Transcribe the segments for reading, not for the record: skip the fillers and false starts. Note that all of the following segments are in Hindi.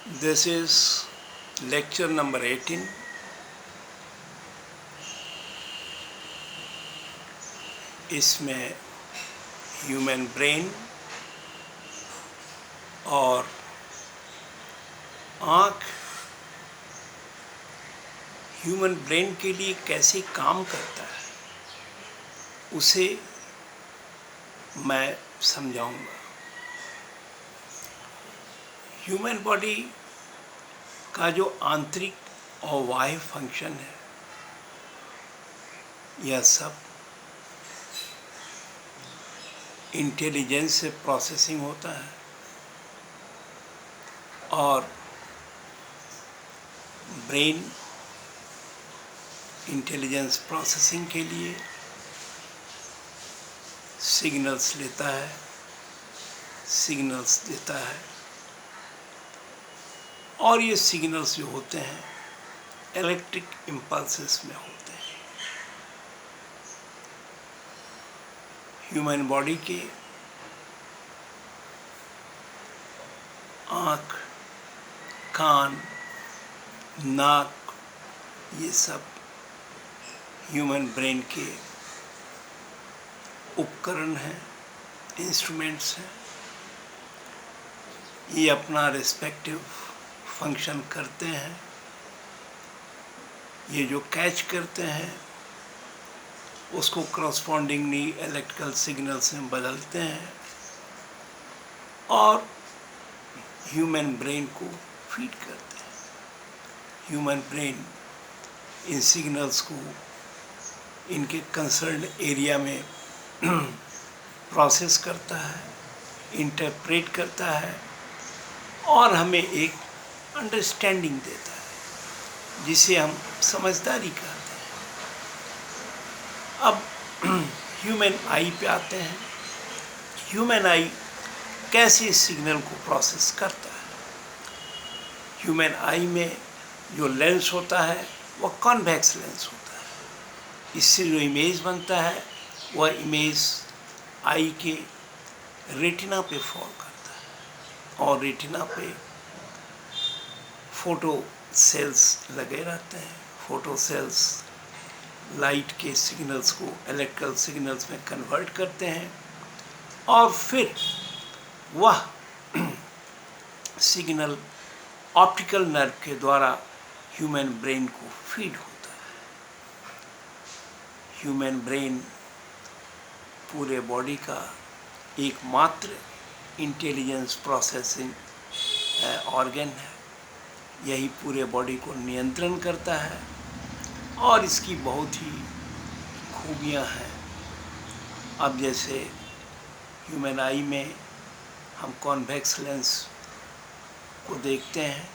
This is lecture number 18. इसमें ह्यूमन ब्रेन और आँख ह्यूमन ब्रेन के लिए कैसे काम करता है उसे मैं समझाऊंगा। ह्यूमन बॉडी का जो आंतरिक और बाह्य फंक्शन है, यह सब इंटेलिजेंस से प्रोसेसिंग होता है और ब्रेन इंटेलिजेंस प्रोसेसिंग के लिए सिग्नल्स लेता है, सिग्नल्स देता है और ये सिग्नल्स जो होते हैं इलेक्ट्रिक इम्पल्सेस में होते हैं। ह्यूमन बॉडी के आँख, कान, नाक, ये सब ह्यूमन ब्रेन के उपकरण हैं, इंस्ट्रूमेंट्स हैं। ये अपना रिस्पेक्टिव फंक्शन करते हैं। ये जो कैच करते हैं उसको करस्पॉन्डिंगली इलेक्ट्रिकल सिग्नल्स में बदलते हैं और ह्यूमन ब्रेन को फीड करते हैं। ह्यूमन ब्रेन इन सिग्नल्स को इनके कंसर्न एरिया में प्रोसेस करता है, इंटरप्रेट करता है और हमें एक अंडरस्टैंडिंग देता है जिसे हम समझदारी कहते हैं। अब ह्यूमन आई पे आते हैं। ह्यूमन आई कैसे इस सिग्नल को प्रोसेस करता है। ह्यूमन आई में जो लेंस होता है वह कॉन्वेक्स लेंस होता है। इससे जो इमेज बनता है वह इमेज आई के रेटिना पे फॉल करता है और रेटिना पे फोटो सेल्स लगे रहते हैं। फोटो सेल्स लाइट के सिग्नल्स को इलेक्ट्रिकल सिग्नल्स में कन्वर्ट करते हैं और फिर वह सिग्नल ऑप्टिकल नर्व के द्वारा ह्यूमन ब्रेन को फीड होता है। ह्यूमन ब्रेन पूरे बॉडी का एकमात्र इंटेलिजेंस प्रोसेसिंग ऑर्गन है। यही पूरे बॉडी को नियंत्रण करता है और इसकी बहुत ही खूबियां हैं। अब जैसे ह्यूमन आई में हम कॉन्वेक्स लेंस को देखते हैं।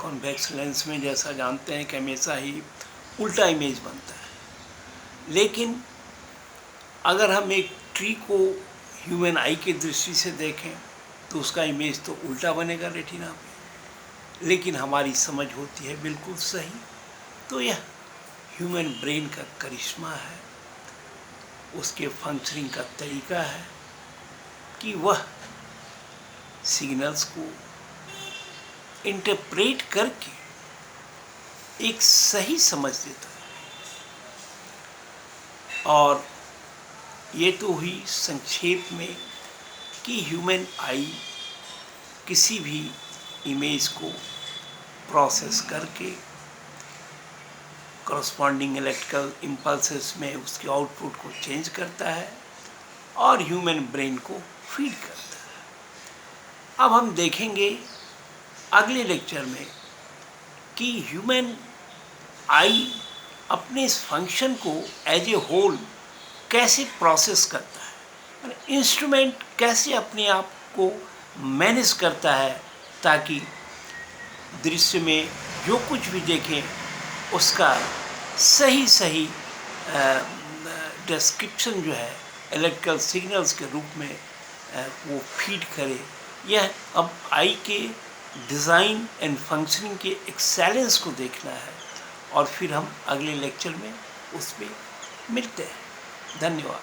कॉन्वेक्स लेंस में जैसा जानते हैं कि हमेशा ही उल्टा इमेज बनता है, लेकिन अगर हम एक ट्री को ह्यूमन आई की दृष्टि से देखें तो उसका इमेज तो उल्टा बनेगा रेटिना पे, लेकिन हमारी समझ होती है बिल्कुल सही। तो यह ह्यूमन ब्रेन का करिश्मा है, उसके फंक्शनिंग का तरीका है कि वह सिग्नल्स को इंटरप्रेट करके एक सही समझ देता है। और ये तो हुई संक्षेप में कि ह्यूमन आई किसी भी इमेज को प्रोसेस करके करस्पॉन्डिंग इलेक्ट्रिकल इम्पल्सेस में उसके आउटपुट को चेंज करता है और ह्यूमन ब्रेन को फीड करता है। अब हम देखेंगे अगले लेक्चर में कि ह्यूमन आई अपने इस फंक्शन को एज ए होल कैसे प्रोसेस करता है, इंस्ट्रूमेंट कैसे अपने आप को मैनेज करता है ताकि दृश्य में जो कुछ भी देखें उसका सही डिस्क्रिप्शन जो है इलेक्ट्रिकल सिग्नल्स के रूप में वो फीड करे। यह अब आई के डिज़ाइन एंड फंक्शनिंग के एक्सेलेंस को देखना है और फिर हम अगले लेक्चर में उसमें मिलते हैं। धन्यवाद।